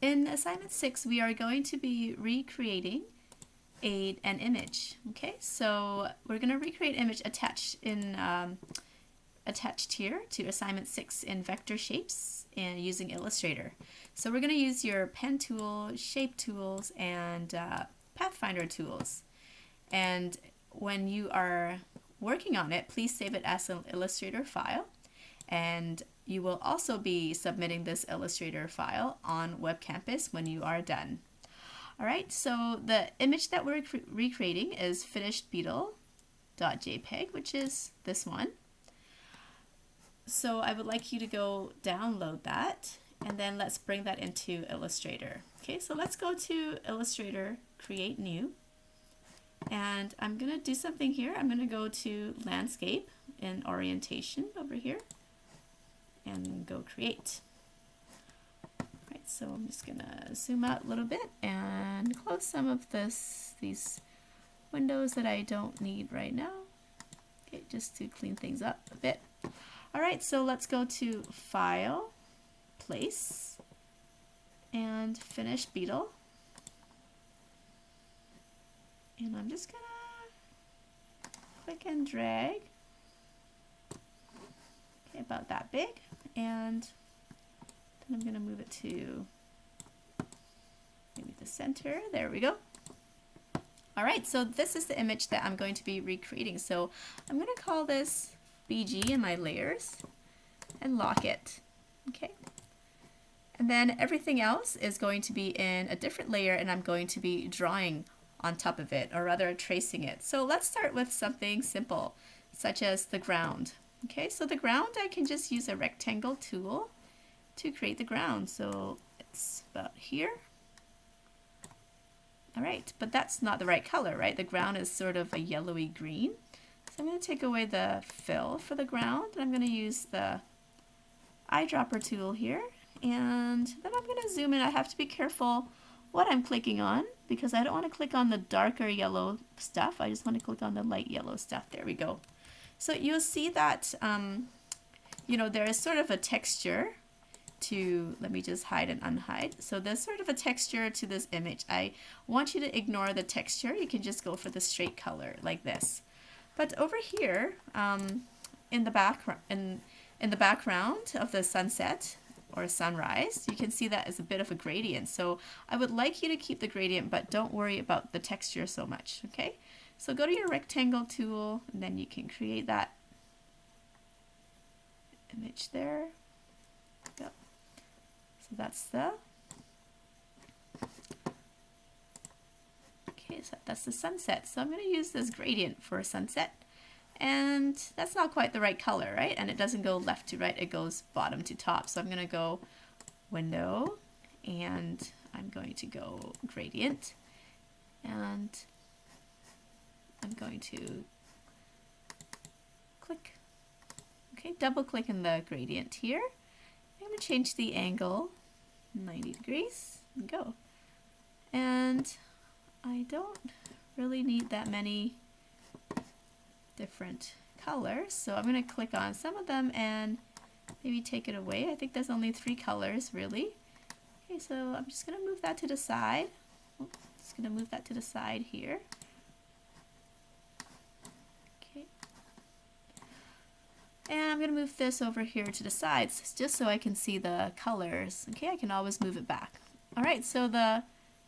In assignment 6, we are going to be recreating an image. Okay, so we're going to recreate image attached here to assignment 6 in vector shapes and using Illustrator. So we're going to use your pen tool, shape tools, and Pathfinder tools. And when you are working on it, please save it as an Illustrator file. And you will also be submitting this Illustrator file on Web Campus when you are done. All right, so the image that we're recreating is finishedbeetle.jpg, which is this one. So I would like you to go download that, and then let's bring that into Illustrator. Okay, so let's go to Illustrator, create new, and I'm gonna do something here. I'm gonna go to landscape and orientation over here and go create. Right, so I'm just gonna zoom out a little bit and close some of these windows that I don't need right now. Okay, just to clean things up a bit. All right, so let's go to File, Place, and Finish Beetle. And I'm just gonna click and drag. Okay, about that big. And then I'm gonna move it to maybe the center. There we go. All right, so this is the image that I'm going to be recreating. So I'm gonna call this BG in my layers and lock it. Okay. And then everything else is going to be in a different layer, and I'm going to be drawing on top of it, or rather tracing it. So let's start with something simple, such as the ground. Okay, so the ground, I can just use a rectangle tool to create the ground. So it's about here. All right, but that's not the right color, right? The ground is sort of a yellowy green. So I'm going to take away the fill for the ground, and I'm going to use the eyedropper tool here, and then I'm going to zoom in. I have to be careful what I'm clicking on because I don't want to click on the darker yellow stuff. I just want to click on the light yellow stuff. There we go. So you'll see that you know, there is sort of a texture to, let me just hide and unhide. So there's sort of a texture to this image. I want you to ignore the texture. You can just go for the straight color like this. But over here, in the background of the sunset or sunrise, you can see that is a bit of a gradient. So I would like you to keep the gradient, but don't worry about the texture so much. Okay. So go to your rectangle tool, and then you can create that image there. Go. So that's the. Okay, so that's the sunset. So I'm going to use this gradient for a sunset. And that's not quite the right color, right? And it doesn't go left to right, it goes bottom to top. So I'm going to go window, and I'm going to go gradient, and I'm going to click. Okay, double click in the gradient here. I'm going to change the angle 90 degrees and go. And I don't really need that many different colors, so I'm going to click on some of them and maybe take it away. I think there's only 3 colors really. Okay, so I'm just going to move that to the side. Just going to move that to the side here. Okay. And I'm going to move this over here to the sides just so I can see the colors. Okay, I can always move it back. Alright, so the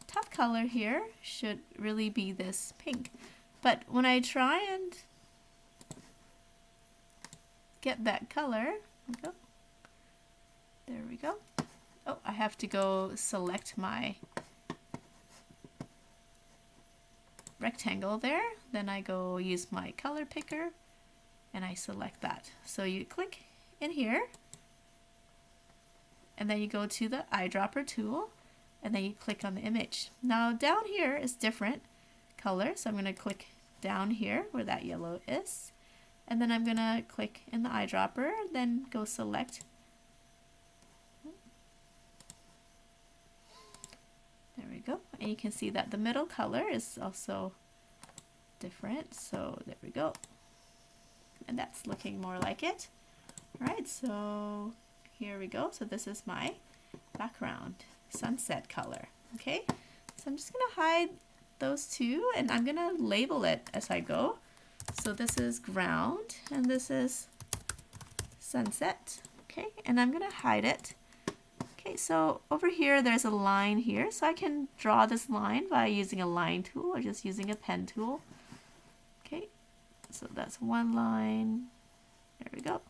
top color here should really be this pink. But when I try and get that color, there we go. Oh, I have to go select my rectangle there. Then I go use my color picker and I select that. So you click in here, and then you go to the eyedropper tool, and then you click on the image. Now down here is different color, so I'm going to click down here where that yellow is, and then I'm going to click in the eyedropper, then go select. There we go, and you can see that the middle color is also different, so there we go, and that's looking more like it. Alright, so here we go. So this is my background sunset color. Okay, so I'm just gonna hide those two and I'm gonna label it as I go. So this is ground and this is sunset. Okay, and I'm gonna hide it. Okay, so over here there's a line here, so I can draw this line by using a line tool or just using a pen tool. Okay, so that's one line. There we go.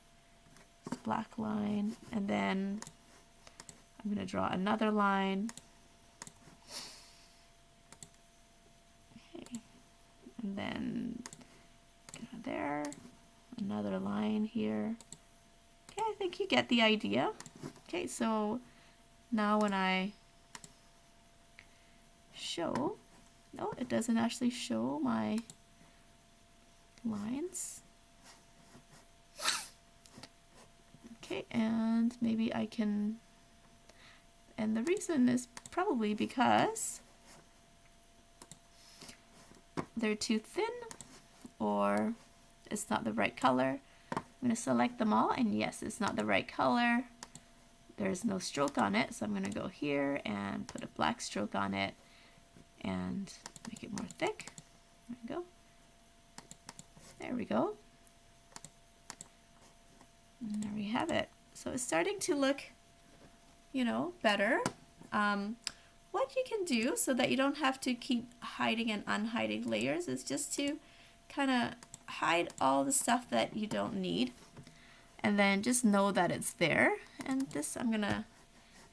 It's a black line, and then I'm going to draw another line. Okay, and then there, another line here. Okay, I think you get the idea. Okay, so now when I show, no, it doesn't actually show my lines. Okay, and maybe I can, and the reason is probably because they're too thin or it's not the right color. I'm going to select them all, and yes, it's not the right color. There's no stroke on it, so I'm going to go here and put a black stroke on it and make it more thick. There we go. There we go. And there we have it. So it's starting to look, you know, better. What you can do so that you don't have to keep hiding and unhiding layers is just to kind of hide all the stuff that you don't need. And then just know that it's there. And this I'm gonna,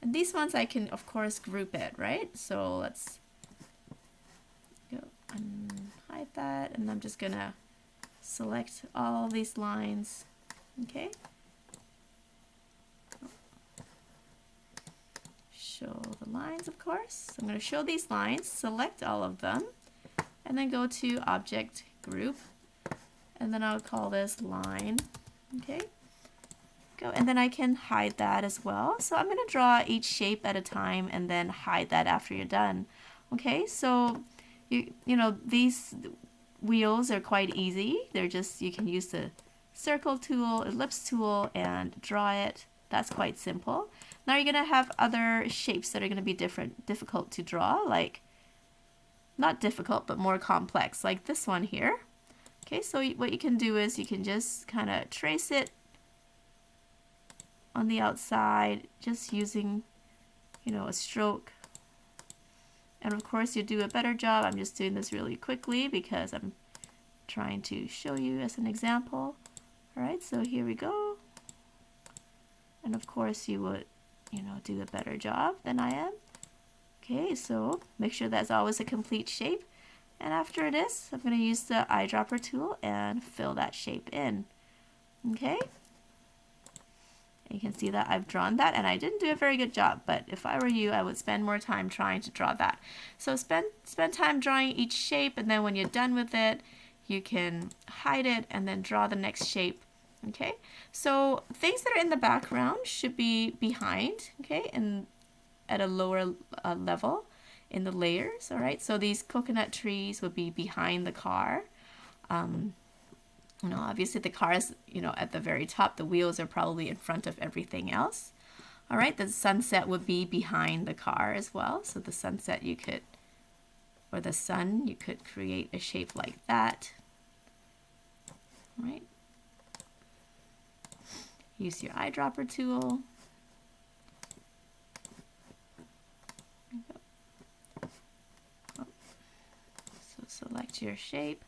and these ones I can of course group it, right? So let's go and hide that, and I'm just gonna select all these lines. Okay. Show the lines, of course. So I'm going to show these lines, select all of them, and then go to Object Group, and then I'll call this line. Okay. Go, and then I can hide that as well. So I'm going to draw each shape at a time and then hide that after you're done. Okay, so you know these wheels are quite easy. They're just, you can use the circle tool, ellipse tool, and draw it. That's quite simple. Now you're going to have other shapes that are going to be difficult to draw, like, not difficult, but more complex, like this one here. Okay, so what you can do is you can just kind of trace it on the outside, just using, you know, a stroke. And of course you do a better job. I'm just doing this really quickly because I'm trying to show you as an example. Alright, so here we go. And of course you would, you know, do a better job than I am. Okay, so make sure that's always a complete shape. And after this, I'm going to use the eyedropper tool and fill that shape in. Okay? And you can see that I've drawn that, and I didn't do a very good job, but if I were you, I would spend more time trying to draw that. So spend time drawing each shape, and then when you're done with it, you can hide it and then draw the next shape. Okay, so things that are in the background should be behind, okay, and at a lower level in the layers. All right, so these coconut trees would be behind the car. You know, obviously the car is, you know, at the very top. The wheels are probably in front of everything else. All right, the sunset would be behind the car as well. So the sunset you could, or the sun, you could create a shape like that. All right. Use your eyedropper tool. So select your shape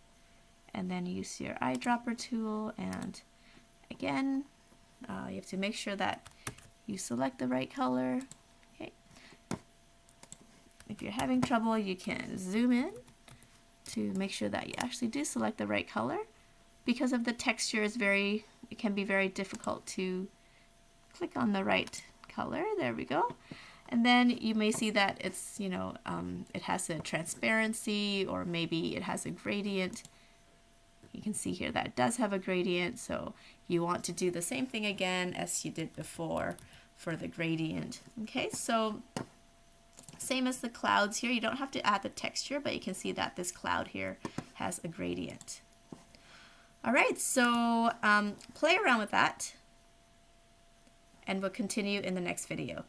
and then use your eyedropper tool, and again you have to make sure that you select the right color. Okay. If you're having trouble, you can zoom in to make sure that you actually do select the right color. Because of the texture, it can be very difficult to click on the right color. There we go. And then you may see that it's, you know, it has a transparency, or maybe it has a gradient. You can see here that it does have a gradient, so you want to do the same thing again as you did before for the gradient. Okay, so same as the clouds here. You don't have to add the texture, but you can see that this cloud here has a gradient. All right, so play around with that and we'll continue in the next video.